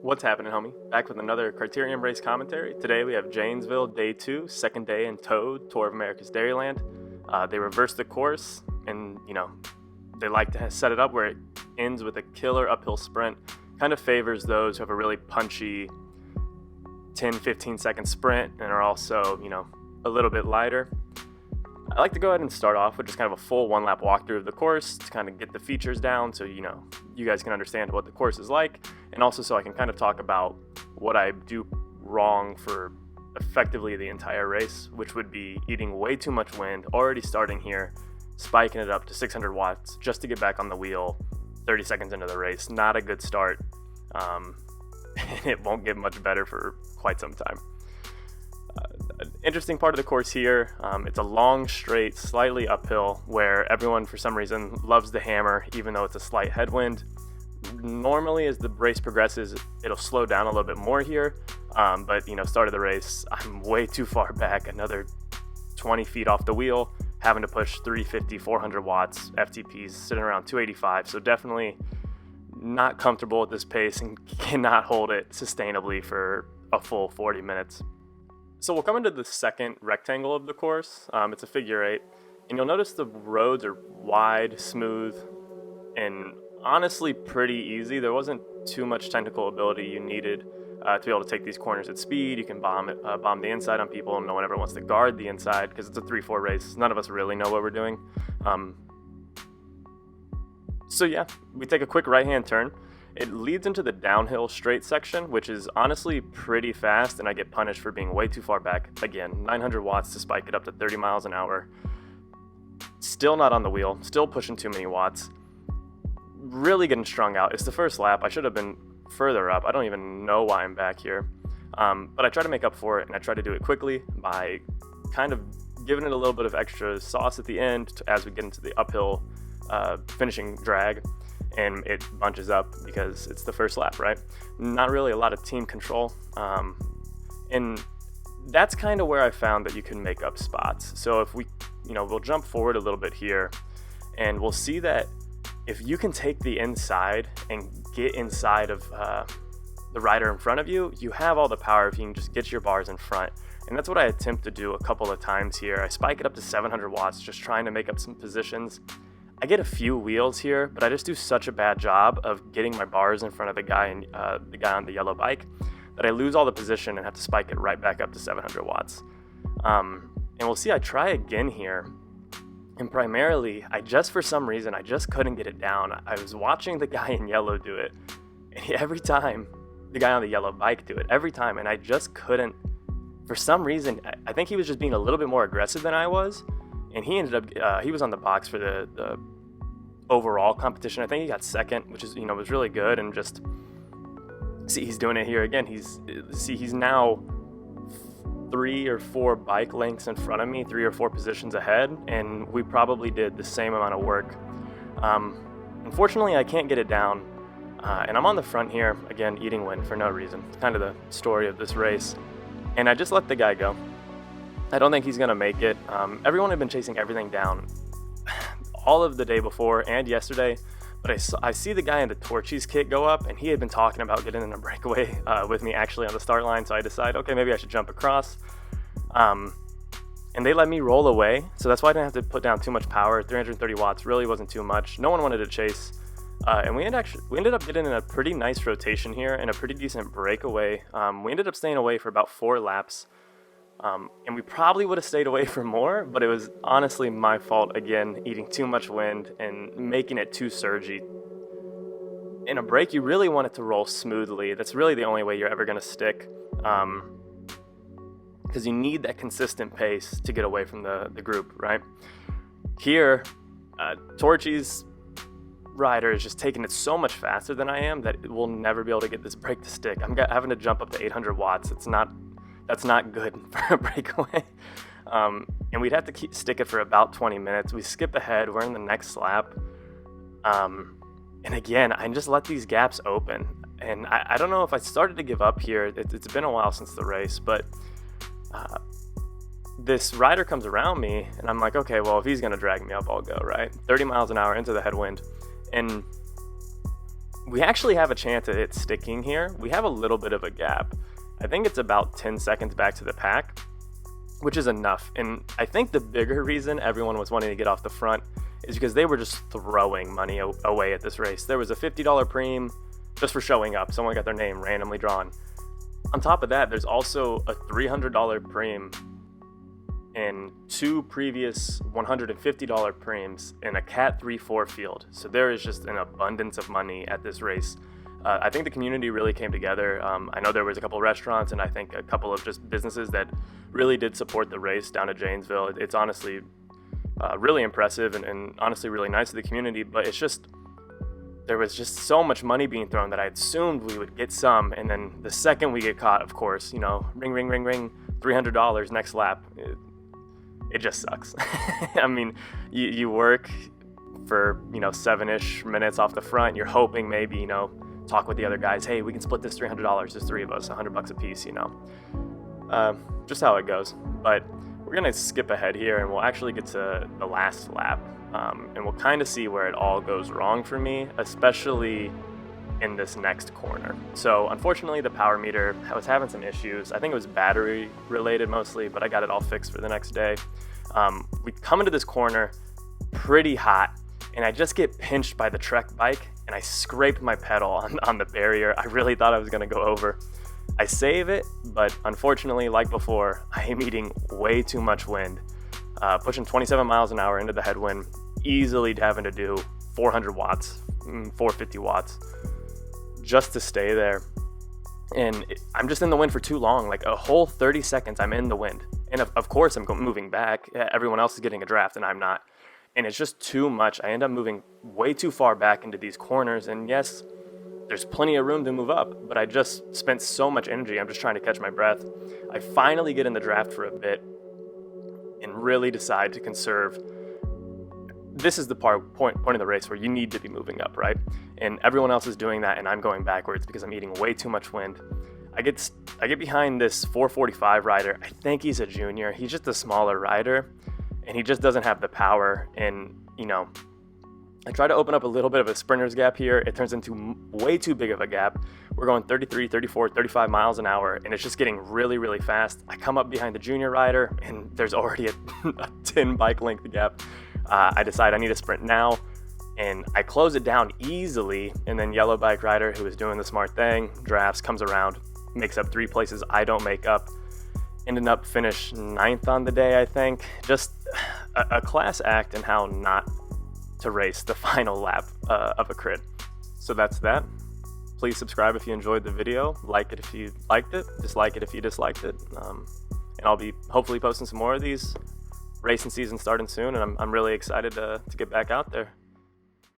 What's happening, homie? Back with another Criterium race commentary. Today we have Janesville, day 2, second day in Toad, Tour of America's Dairyland. They reversed the course, and they like to set it up where it ends with a killer uphill sprint. Kind of favors those who have a really punchy 10-15 second sprint and are also, a little bit lighter. I like to go ahead and start off with just kind of a full one-lap walkthrough of the course to kind of get the features down so you guys can understand what the course is like, and also so I can kind of talk about what I do wrong for effectively the entire race, which would be eating way too much wind, already starting here, spiking it up to 600 watts just to get back on the wheel 30 seconds into the race. Not a good start, and it won't get much better for quite some time. Interesting part of the course here, it's a long straight, slightly uphill, where everyone for some reason loves the hammer even though it's a slight headwind. Normally as the race progresses it'll slow down a little bit more here, but start of the race I'm way too far back, another 20 feet off the wheel, having to push 350, 400 watts, FTPs sitting around 285, so definitely not comfortable at this pace and cannot hold it sustainably for a full 40 minutes. So we'll come into the second rectangle of the course. It's a figure 8, and you'll notice the roads are wide, smooth, and honestly pretty easy. There wasn't too much technical ability you needed to be able to take these corners at speed. You can bomb the inside on people, and no one ever wants to guard the inside because it's a 3-4 race. None of us really know what we're doing. So yeah, we take a quick right-hand turn. It leads into the downhill straight section, which is honestly pretty fast, and I get punished for being way too far back. Again, 900 watts to spike it up to 30 miles an hour. Still not on the wheel, still pushing too many watts. Really getting strung out. It's the first lap. I should have been further up. I don't even know why I'm back here. But I try to make up for it, and I try to do it quickly by kind of giving it a little bit of extra sauce at the end as we get into the uphill finishing drag. And it bunches up because it's the first lap, right? Not really a lot of team control. And that's kind of where I found that you can make up spots. So if we, we'll jump forward a little bit here, and we'll see that if you can take the inside and get inside of the rider in front of you, you have all the power if you can just get your bars in front. And that's what I attempt to do a couple of times here. I spike it up to 700 watts, just trying to make up some positions. I get a few wheels here, but I just do such a bad job of getting my bars in front of the guy on the yellow bike that I lose all the position and have to spike it right back up to 700 watts. And we'll see I try again here, and primarily for some reason I just couldn't get it down. I was watching the guy in yellow do it, and every time the guy on the yellow bike do it, every time, and I just couldn't. For some reason, I think he was just being a little bit more aggressive than I was. And he ended up, he was on the box for the overall competition. I think he got second, which is, was really good. And just see, he's doing it here again. He's now 3 or 4 bike lengths in front of me, 3 or 4 positions ahead. And we probably did the same amount of work. Unfortunately, I can't get it down. And I'm on the front here, again, eating wind for no reason. It's kind of the story of this race. And I just let the guy go. I don't think he's going to make it. Everyone had been chasing everything down all of the day before and yesterday, but I see the guy in the Torchies kit go up, and he had been talking about getting in a breakaway with me actually on the start line, so I decide, okay, maybe I should jump across. And they let me roll away, so that's why I didn't have to put down too much power. 330 watts really wasn't too much. No one wanted to chase. And we ended up getting in a pretty nice rotation here and a pretty decent breakaway. We ended up staying away for about 4 laps. And we probably would have stayed away for more, but it was honestly my fault again, eating too much wind and making it too surgy. In a break, you really want it to roll smoothly. That's really the only way you're ever going to stick, because you need that consistent pace to get away from the group, right? Here, Torchy's rider is just taking it so much faster than I am that we'll never be able to get this break to stick. I'm having to jump up to 800 watts. That's not good for a breakaway. And we'd have to stick it for about 20 minutes. We skip ahead. We're in the next lap. And again, I just let these gaps open. And I don't know if I started to give up here. It's been a while since the race, but this rider comes around me, and I'm like, okay, well, if he's going to drag me up, I'll go, right? 30 miles an hour into the headwind. And We actually have a chance at it sticking here. We have a little bit of a gap. I think it's about 10 seconds back to the pack, which is enough. And I think the bigger reason everyone was wanting to get off the front is because they were just throwing money away at this race. There was a $50 preem just for showing up. Someone got their name randomly drawn. On top of that, there's also a $300 preem and 2 previous $150 preems in a Cat 3-4 field. So there is just an abundance of money at this race. I think the community really came together. I know there was a couple of restaurants and I think a couple of just businesses that really did support the race down at Janesville. It's honestly really impressive and honestly really nice to the community, but it's just, there was just so much money being thrown that I assumed we would get some, and then the second we get caught, of course, you know, ring, ring, ring, ring, $300 next lap. It just sucks. I mean, you work for, you know, 7-ish minutes off the front. You're hoping maybe, you know, talk with the other guys. Hey, we can split this $300. There's 3 of us, $100 a piece, you know. Just how it goes. But we're going to skip ahead here and we'll actually get to the last lap. And we'll kind of see where it all goes wrong for me, especially in this next corner. So unfortunately, the power meter was having some issues. I think it was battery related mostly, but I got it all fixed for the next day. We come into this corner pretty hot, and I just get pinched by the Trek bike, and I scraped my pedal on the barrier. I really thought I was gonna go over. I save it, but unfortunately, like before, I am eating way too much wind. Pushing 27 miles an hour into the headwind, easily having to do 400 watts, 450 watts, just to stay there. And I'm just in the wind for too long, like a whole 30 seconds I'm in the wind. And of course I'm moving back. Everyone else is getting a draft and I'm not. And it's just too much. I end up moving way too far back into these corners. And yes, there's plenty of room to move up, but I just spent so much energy. I'm just trying to catch my breath. I finally get in the draft for a bit and really decide to conserve. This is the point of the race where you need to be moving up, right? And everyone else is doing that and I'm going backwards because I'm eating way too much wind. I get behind this 445 rider. I think he's a junior. He's just a smaller rider and he just doesn't have the power. And, you know, I try to open up a little bit of a sprinter's gap here. It turns into way too big of a gap. We're going 33, 34, 35 miles an hour, and it's just getting really, really fast. I come up behind the junior rider, and there's already a 10 bike length gap. I decide I need to sprint now, and I close it down easily, and then yellow bike rider, who is doing the smart thing, drafts, comes around, makes up 3 places I don't make up. Ended up finish 9th on the day, I think. Just a class act in how not to race the final lap of a crit. So that's that. Please subscribe if you enjoyed the video, like it if you liked it, dislike it if you disliked it, and I'll be hopefully posting some more of these. Racing season starting soon, and I'm really excited to get back out there.